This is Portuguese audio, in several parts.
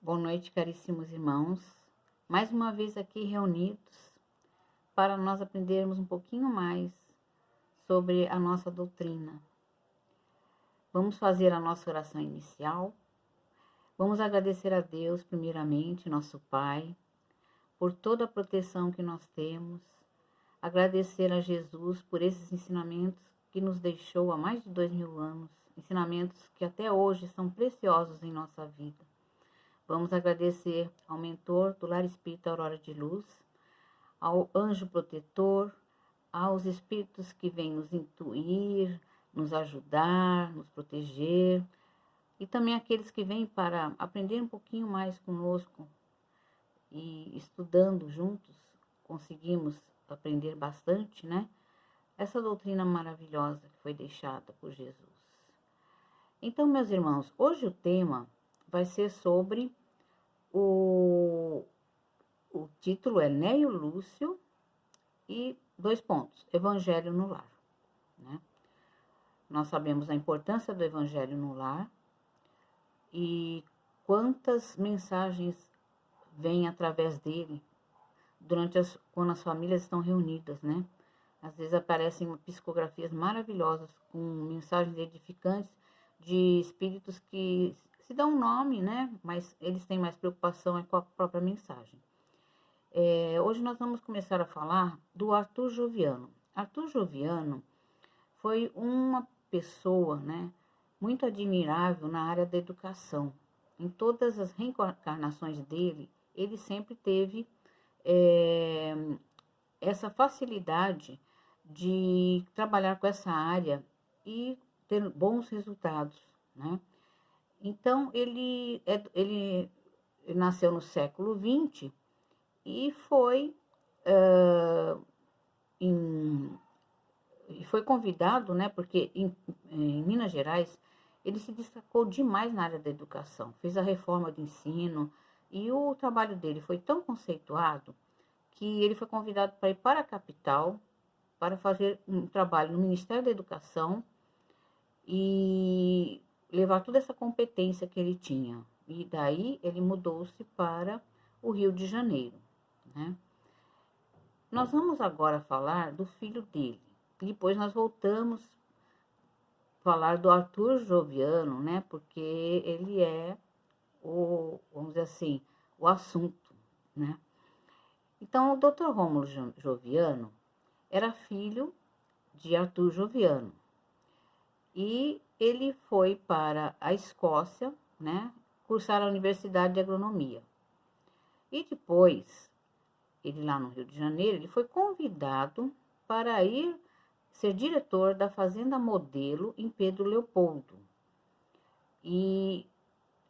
Boa noite, caríssimos irmãos. Mais uma vez aqui reunidos para nós aprendermos um pouquinho mais sobre a nossa doutrina. Vamos fazer a nossa oração inicial. Vamos agradecer a Deus, primeiramente, nosso Pai, por toda a proteção que nós temos. Agradecer a Jesus por esses ensinamentos que nos deixou há mais de 2000 anos. Ensinamentos que até hoje são preciosos em nossa vida. Vamos agradecer ao mentor do Lar Espírita Aurora de Luz, ao anjo protetor, aos espíritos que vêm nos intuir, nos ajudar, nos proteger, e também aqueles que vêm para aprender um pouquinho mais conosco e estudando juntos, conseguimos aprender bastante, né? Essa doutrina maravilhosa que foi deixada por Jesus. Então, meus irmãos, hoje o tema vai ser sobre o título é Neio Lúcio e 2 pontos, Evangelho no Lar, né? Nós sabemos a importância do Evangelho no lar e quantas mensagens vêm através dele quando as famílias estão reunidas, né? Às vezes aparecem psicografias maravilhosas com mensagens edificantes de espíritos que se dão um nome, né? Mas eles têm mais preocupação com a própria mensagem. Hoje nós vamos começar a falar do Arthur Joviano. Arthur Joviano foi uma pessoa, né, muito admirável na área da educação. Em todas as reencarnações dele, ele sempre teve essa facilidade de trabalhar com essa área e ter bons resultados, né? Então, ele nasceu no século XX e foi convidado, né? Porque em Minas Gerais ele se destacou demais na área da educação, fez a reforma do ensino e o trabalho dele foi tão conceituado que ele foi convidado para ir para a capital para fazer um trabalho no Ministério da Educação e levar toda essa competência que ele tinha. E daí ele mudou-se para o Rio de Janeiro, né? Nós vamos agora falar do filho dele. Depois nós voltamos a falar do Arthur Joviano, né? Porque ele é vamos dizer assim, o assunto, né? Então, o Dr. Rômulo Joviano era filho de Arthur Joviano. E ele foi para a Escócia, né, cursar a Universidade de Agronomia. E depois, ele lá no Rio de Janeiro, ele foi convidado para ir ser diretor da Fazenda Modelo em Pedro Leopoldo. E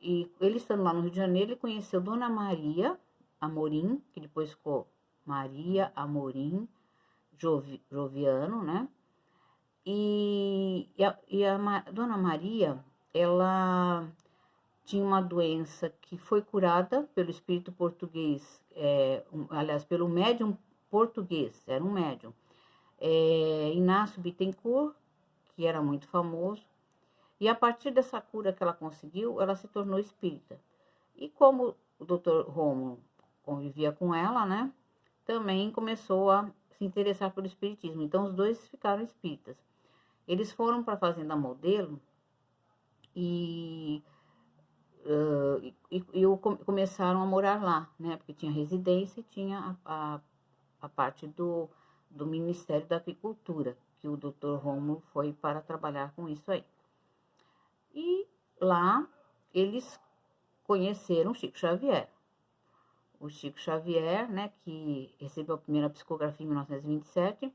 ele estando lá no Rio de Janeiro, ele conheceu Dona Maria Amorim, que depois ficou Maria Amorim Joviano, né? E a Dona Maria, ela tinha uma doença que foi curada pelo espírito português, aliás, pelo médium português, era um médium, Inácio Bittencourt, que era muito famoso, e a partir dessa cura que ela conseguiu, ela se tornou espírita. E como o Dr. Rômulo convivia com ela, né, também começou a se interessar pelo espiritismo. Então, os dois ficaram espíritas. Eles foram para a Fazenda Modelo e começaram a morar lá, né? Porque tinha residência e tinha a parte do Ministério da Agricultura, que o Dr. Rômulo foi para trabalhar com isso aí. E lá eles conheceram Chico Xavier. O Chico Xavier, né, que recebeu a primeira psicografia em 1927,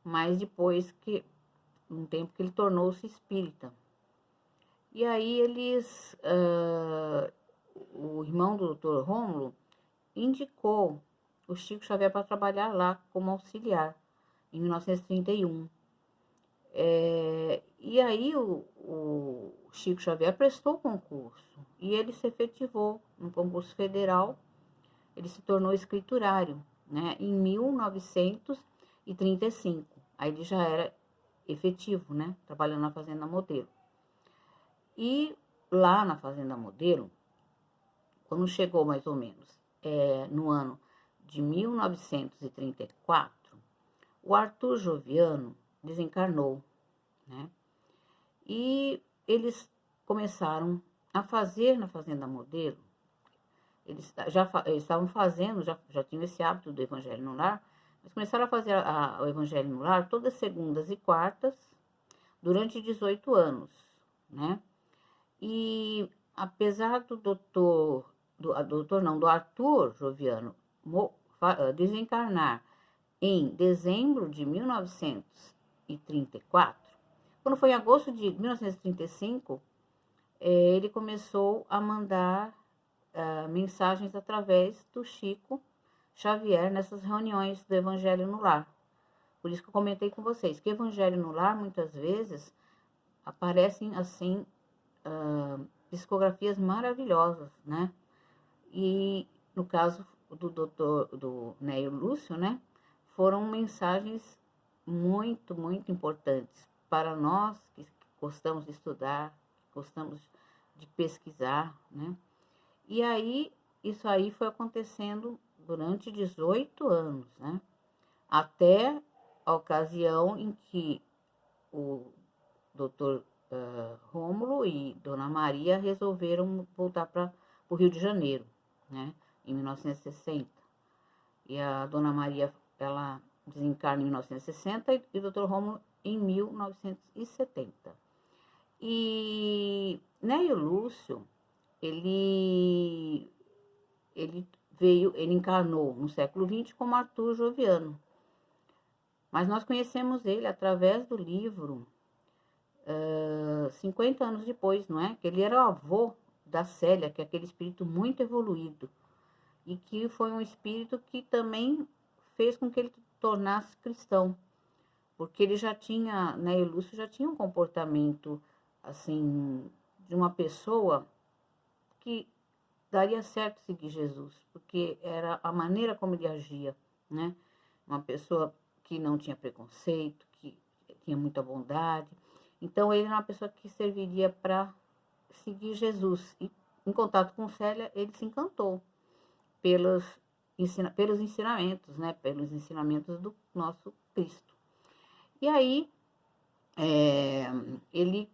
mas depois um tempo que ele tornou-se espírita. E aí o irmão do Dr. Rômulo indicou o Chico Xavier para trabalhar lá como auxiliar, em 1931. E aí o Chico Xavier prestou o concurso e ele se efetivou no concurso federal, ele se tornou escriturário, né, em 1935. Aí ele já era efetivo, né, trabalhando na Fazenda Modelo. E lá na Fazenda Modelo, quando chegou mais ou menos no ano de 1934, o Arthur Joviano desencarnou, né? E eles começaram a fazer na Fazenda Modelo, eles estavam fazendo, já tinham esse hábito do Evangelho no Lar, mas começaram a fazer o Evangelho no Lar todas segundas e quartas, durante 18 anos, né? E apesar do Arthur Joviano desencarnar em dezembro de 1934, quando foi em agosto de 1935, ele começou a mandar mensagens através do Chico Xavier nessas reuniões do Evangelho no Lar. Por isso que eu comentei com vocês que Evangelho no Lar, muitas vezes, aparecem assim, psicografias maravilhosas, né? E no caso do Neio Lúcio, né? Foram mensagens muito, muito importantes para nós que gostamos de estudar, gostamos de pesquisar, né? E aí, isso aí foi acontecendo durante 18 anos, né? Até a ocasião em que o doutor Rômulo e Dona Maria resolveram voltar para o Rio de Janeiro, né? Em 1960. E a Dona Maria, ela desencarna em 1960 e o doutor Rômulo em 1970. E Neio Lúcio, ele encarnou no século XX como Arthur Joviano. Mas nós conhecemos ele através do livro 50 anos depois, não é? Que ele era o avô da Célia, que é aquele espírito muito evoluído. E que foi um espírito que também fez com que ele tornasse cristão. Porque ele já tinha, Neio Lúcio já tinha um comportamento, assim, de uma pessoa que daria certo seguir Jesus, porque era a maneira como ele agia, né? Uma pessoa que não tinha preconceito, que tinha muita bondade. Então, ele era uma pessoa que serviria para seguir Jesus. E, em contato com Célia, ele se encantou pelos ensinamentos, né? Pelos ensinamentos do nosso Cristo. E aí, ele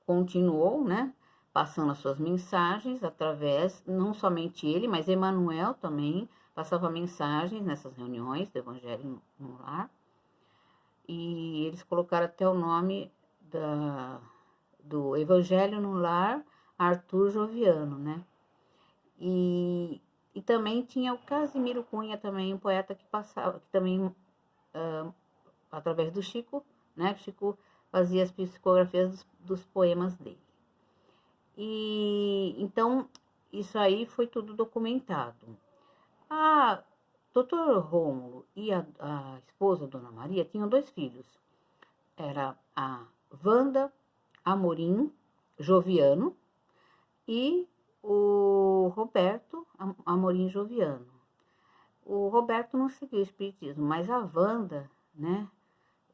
continuou, né? Passando as suas mensagens através, não somente ele, mas Emmanuel também passava mensagens nessas reuniões do Evangelho no Lar. E eles colocaram até o nome do Evangelho no Lar, Arthur Joviano, né? E também tinha o Casimiro Cunha, também um poeta que passava, que também, através do Chico, né? Chico fazia as psicografias dos poemas dele. E então, isso aí foi tudo documentado. Doutor Rômulo e a esposa, Dona Maria, tinham 2 filhos. Era a Wanda Amorim Joviano e o Roberto Amorim Joviano. O Roberto não seguiu o espiritismo, mas a Wanda, né,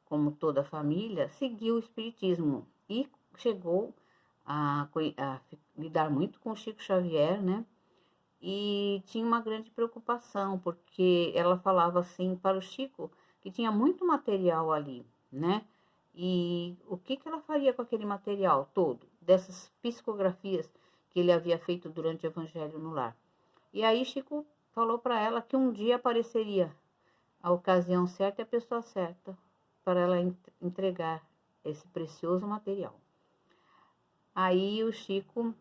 como toda a família, seguiu o espiritismo e chegou a lidar muito com o Chico Xavier, né? E tinha uma grande preocupação, porque ela falava assim para o Chico que tinha muito material ali, né? E o que ela faria com aquele material todo, dessas psicografias que ele havia feito durante o Evangelho no Lar? E aí Chico falou para ela que um dia apareceria a ocasião certa e a pessoa certa para ela entregar esse precioso material. Aí o Chico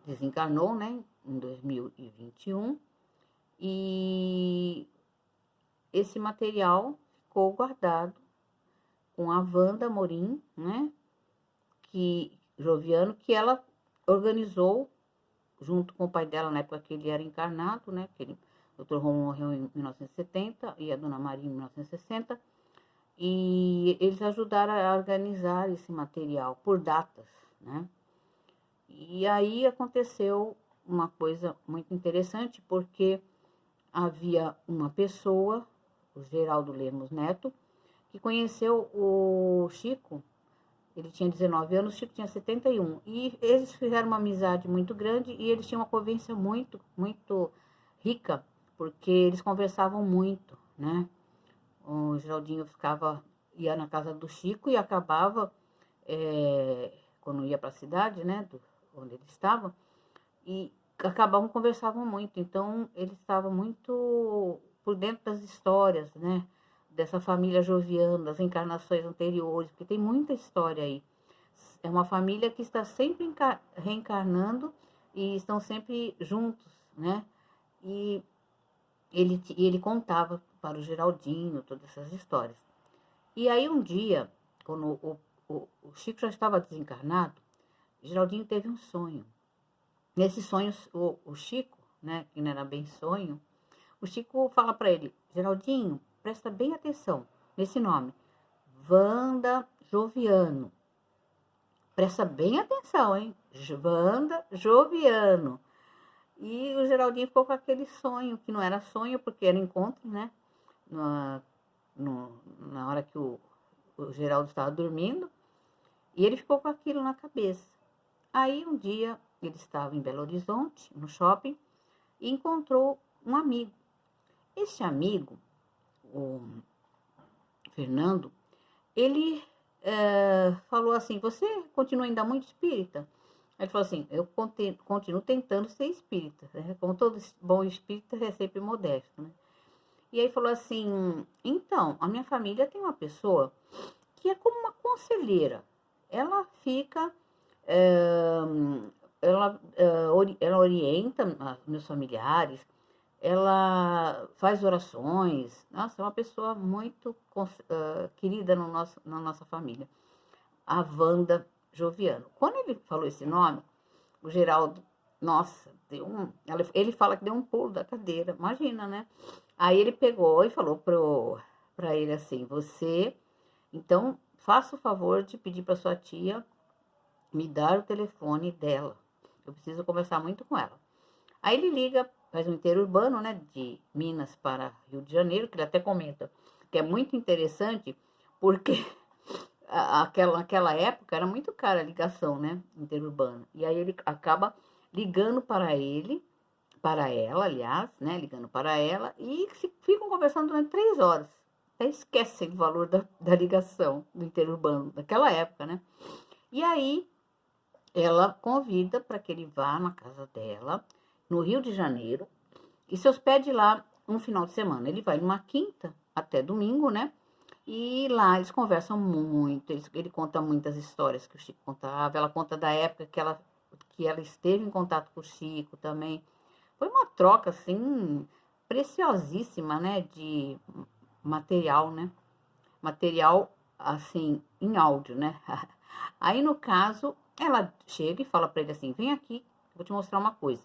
desencarnou, né, em 2021, e esse material ficou guardado com a Wanda Amorim, né, Joviano, que ela organizou junto com o pai dela na época que ele era encarnado, né, que o Dr. Romo morreu em 1970 e a Dona Maria em 1960, e eles ajudaram a organizar esse material por datas, né. E aí aconteceu uma coisa muito interessante, porque havia uma pessoa, o Geraldo Lemos Neto, que conheceu o Chico Ele tinha 19 anos, o Chico tinha 71. E eles fizeram uma amizade muito grande e eles tinham uma convivência muito, muito rica, porque eles conversavam muito, né? O Geraldinho ia na casa do Chico e acabava, quando ia para a cidade, né, onde ele estava, e conversavam muito. Então, ele estava muito por dentro das histórias, né, dessa família Joviano, das encarnações anteriores, porque tem muita história aí. É uma família que está sempre reencarnando e estão sempre juntos, né? E ele contava para o Geraldinho todas essas histórias. E aí um dia, quando o Chico já estava desencarnado, Geraldinho teve um sonho. Nesse sonho, o Chico, né, que não era bem sonho, o Chico fala para ele: Geraldinho, presta bem atenção nesse nome, Wanda Joviano. Presta bem atenção, hein? Wanda Joviano. E o Geraldinho ficou com aquele sonho, que não era sonho, porque era encontro, né? Na hora que o Geraldo estava dormindo. E ele ficou com aquilo na cabeça. Aí um dia ele estava em Belo Horizonte, no shopping, e encontrou um amigo. Esse amigo, o Fernando, ele falou assim: você continua ainda muito espírita? Ele falou assim: eu continuo tentando ser espírita, né? Como todo bom espírita é sempre modesto, né? E aí falou assim: então, a minha família tem uma pessoa que é como uma conselheira. Ela fica, ela orienta meus familiares, ela faz orações. Nossa, é uma pessoa muito querida na nossa família. A Wanda Joviano. Quando ele falou esse nome, o Geraldo, nossa, ele fala que deu um pulo da cadeira, imagina, né? Aí ele pegou e falou para ele assim: você, então, faça o favor de pedir para sua tia me dar o telefone dela. Eu preciso conversar muito com ela. Aí ele liga, faz um interurbano, né, de Minas para Rio de Janeiro, que ele até comenta que é muito interessante, porque naquela época era muito cara a ligação, né, interurbana. E aí ele acaba ligando para ela, aliás, né, ligando para ela, e ficam conversando durante 3 horas. Até esquecem o valor da ligação do interurbano daquela época, né. E aí ela convida para que ele vá na casa dela, no Rio de Janeiro, e se hospede lá um final de semana. Ele vai numa quinta até domingo, né? E lá eles conversam muito, ele conta muitas histórias que o Chico contava. Ela conta da época que ela esteve em contato com o Chico também. Foi uma troca, assim, preciosíssima, né? De material, né? Material, assim, em áudio, né? Aí, no caso, ela chega e fala para ele assim: vem aqui, vou te mostrar uma coisa.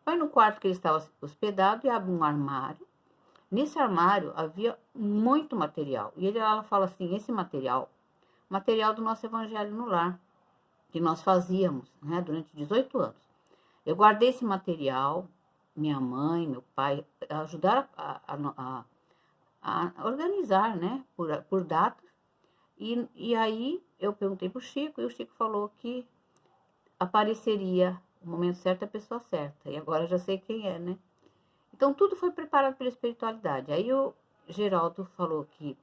Vai no quarto que ele estava hospedado e abre um armário. Nesse armário havia muito material. E ela fala assim: esse material do nosso Evangelho no Lar, que nós fazíamos, né, durante 18 anos. Eu guardei esse material, minha mãe, meu pai ajudaram a organizar, né, por datas. E aí eu perguntei para o Chico, e o Chico falou que apareceria o momento certo, a pessoa certa. E agora eu já sei quem é, né? Então, tudo foi preparado pela espiritualidade. Aí o Geraldo falou que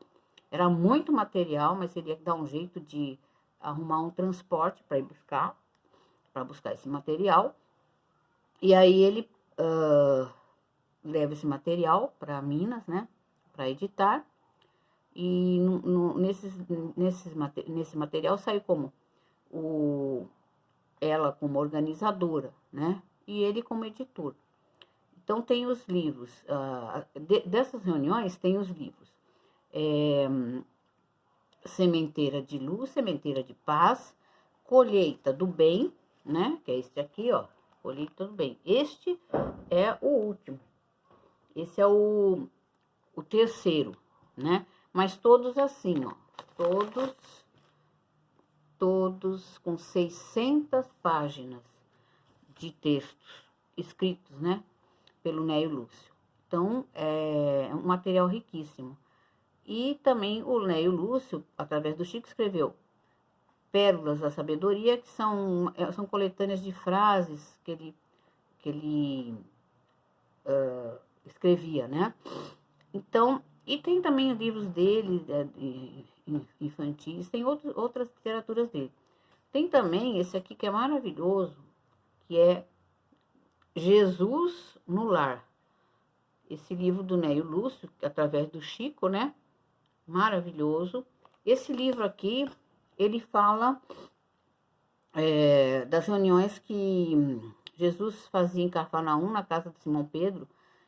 era muito material, mas seria dar um jeito de arrumar um transporte para buscar esse material. E aí ele leva esse material para Minas, né? Para editar. E nesse material saiu como ela como organizadora, né? E ele como editor. Então, tem os livros, dessas reuniões tem os livros. Sementeira de Luz, Sementeira de Paz, Colheita do Bem, né? Que é este aqui, ó, Colheita do Bem. Este é o último. Esse é o terceiro, né? Mas todos assim, ó, todos com 600 páginas de textos escritos, né? Pelo Neio Lúcio. Então, é um material riquíssimo. E também o Neio Lúcio, através do Chico, escreveu Pérolas da Sabedoria, que são coletâneas de frases que ele escrevia, né? Então, e tem também livros dele, infantis, tem outras literaturas dele. Tem também esse aqui que é maravilhoso, que é Jesus no Lar. Esse livro do Neio Lúcio, através do Chico, né? Maravilhoso. Esse livro aqui, ele fala das reuniões que Jesus fazia em Cafarnaum, na casa de Simão Pedro,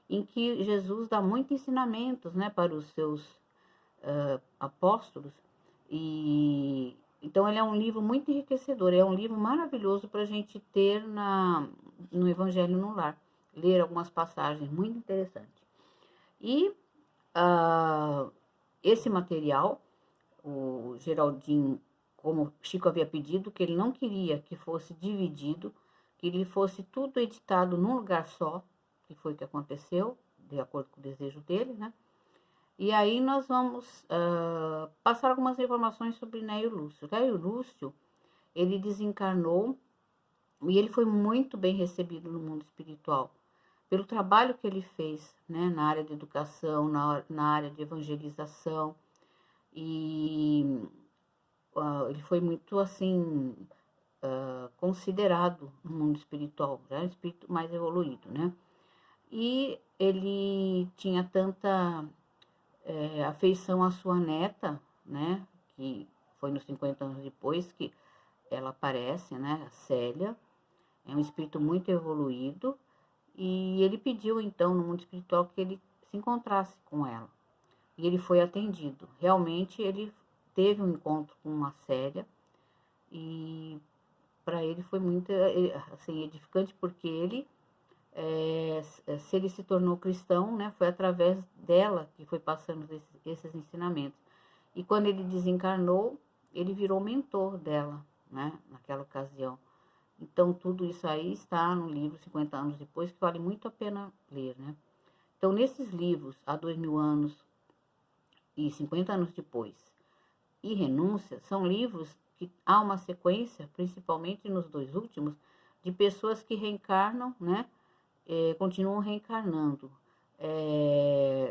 em que Jesus dá muitos ensinamentos, né, para os seus apóstolos. E então ele é um livro muito enriquecedor, é um livro maravilhoso para a gente ter no Evangelho no Lar, ler algumas passagens muito interessantes. E esse material, o Geraldinho, como Chico havia pedido, que ele não queria que fosse dividido, que ele fosse tudo editado num lugar só, que foi o que aconteceu, de acordo com o desejo dele, né? E aí nós vamos passar algumas informações sobre Neio Lúcio. Neio Lúcio, ele desencarnou e ele foi muito bem recebido no mundo espiritual, pelo trabalho que ele fez, né, na área de educação, na área de evangelização, e ele foi muito, assim, considerado no mundo espiritual, já é um espírito mais evoluído, né? E ele tinha tanta afeição à sua neta, né, que foi nos 50 anos depois que ela aparece, né, a Célia, é um espírito muito evoluído, e ele pediu então no mundo espiritual que ele se encontrasse com ela, e ele foi atendido. Realmente ele teve um encontro com a Célia, e para ele foi muito assim, edificante, porque ele se ele se tornou cristão, né, foi através dela que foi passando esses ensinamentos. E quando ele desencarnou, ele virou mentor dela, né, naquela ocasião. Então, tudo isso aí está no livro 50 anos depois, que vale muito a pena ler, né? Então, nesses livros, há 2000 anos e 50 anos depois, e Renúncia, são livros que há uma sequência, principalmente nos dois últimos, de pessoas que reencarnam, né? Continuam reencarnando,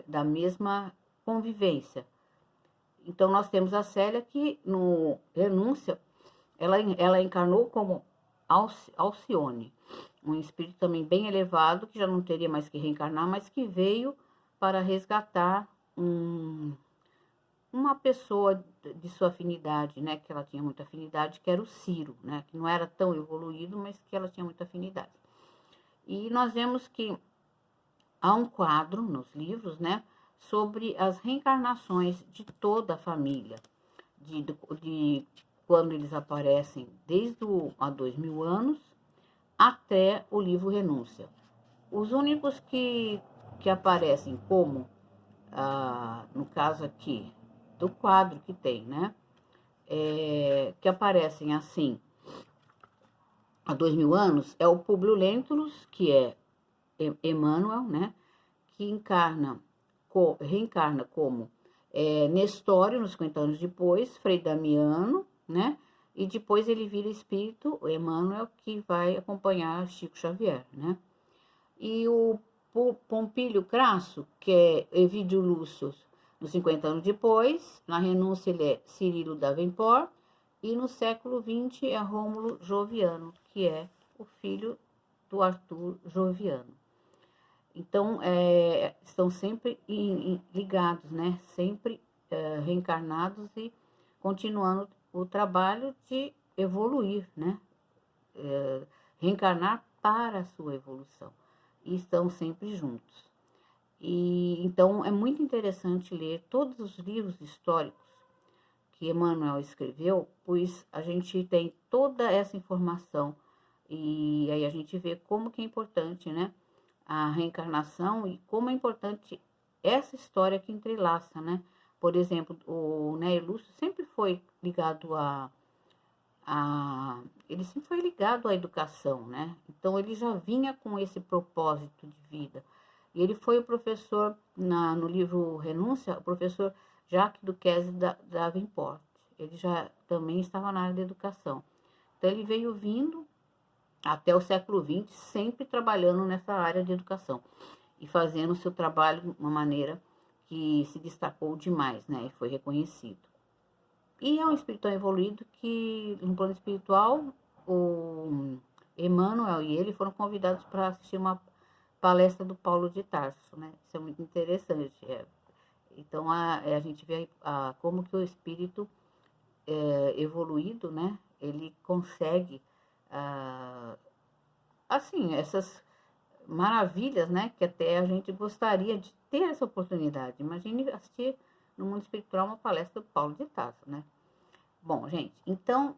da mesma convivência. Então, nós temos a Célia que, no Renúncia, ela encarnou como Alcione, um espírito também bem elevado, que já não teria mais que reencarnar, mas que veio para resgatar uma pessoa de sua afinidade, né, que ela tinha muita afinidade, que era o Ciro, né, que não era tão evoluído, mas que ela tinha muita afinidade. E nós vemos que há um quadro nos livros, né, sobre as reencarnações de toda a família, de quando eles aparecem desde há 2000 anos até o livro Renúncia. Os únicos que aparecem como, no caso aqui, do quadro que tem, né, que aparecem assim, há 2000 anos, é o Públio Lentulus, que é Emmanuel, né, que reencarna como Nestório, nos 50 anos depois, Frei Damiano, né, e depois ele vira espírito, o Emmanuel, que vai acompanhar Chico Xavier, né. E o Pompílio Crasso, que é Evídio Lúcio, nos 50 anos depois, na Renúncia ele é Cirilo Davenport, e no século XX é Rômulo Joviano, que é o filho do Arthur Joviano. Então, estão sempre ligados, né? Sempre reencarnados e continuando o trabalho de evoluir, né? Reencarnar para a sua evolução. E estão sempre juntos. E então é muito interessante ler todos os livros históricos que Emmanuel escreveu, pois a gente tem toda essa informação e aí a gente vê como que é importante, né, a reencarnação e como é importante essa história que entrelaça, né? Por exemplo, o Neio Lúcio sempre foi ligado ele sempre foi ligado à educação, né? Então ele já vinha com esse propósito de vida. E ele foi o professor, no livro Renúncia, o professor Jacques Duquesne Davenport. ele já também estava na área da educação. Então, ele veio vindo até o século XX, sempre trabalhando nessa área de educação e fazendo o seu trabalho de uma maneira que se destacou demais, né? E foi reconhecido. E é um espiritual evoluído que, no plano espiritual, o Emmanuel e ele foram convidados para assistir uma palestra do Paulo de Tarso, né? Isso é muito interessante. Então, a gente vê como que o espírito evoluído, né? Ele consegue, assim, essas maravilhas, né? Que até a gente gostaria de ter essa oportunidade. Imagine assistir no mundo espiritual uma palestra do Paulo de Tarso, né? Bom, gente, então,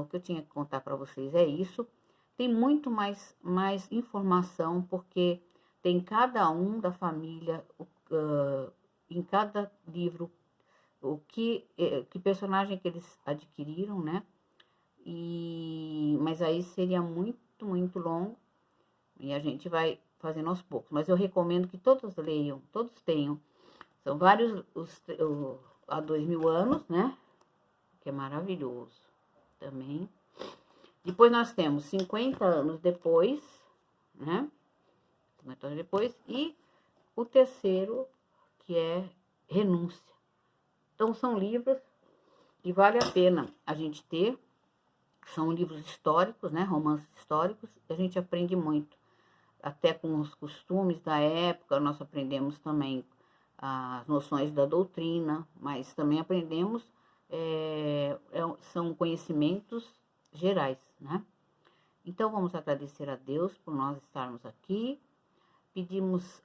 o que eu tinha que contar para vocês é isso. Tem muito mais informação, porque tem cada um da família, em cada livro, que personagem que eles adquiriram, né? Mas aí seria muito longo, e a gente vai fazendo aos poucos. Mas eu recomendo que todos leiam, todos tenham. São vários, há 2000 anos, né? Que é maravilhoso também. Depois nós temos 50 anos depois, né? 50 anos depois. E o terceiro, que é Renúncia. Então, são livros que vale a pena a gente ter. São livros históricos, né? Romances históricos. A gente aprende muito. Até com os costumes da época, nós aprendemos também as noções da doutrina, mas também aprendemos, são conhecimentos gerais, né? Então, vamos agradecer a Deus por nós estarmos aqui. Pedimos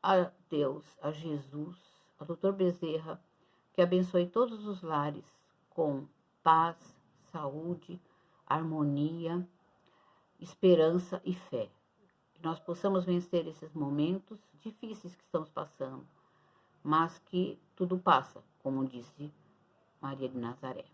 a Deus, a Jesus, a Dr. Bezerra, que abençoe todos os lares com paz, saúde, harmonia, esperança e fé. Que nós possamos vencer esses momentos difíceis que estamos passando, mas que tudo passa, como disse Maria de Nazaré.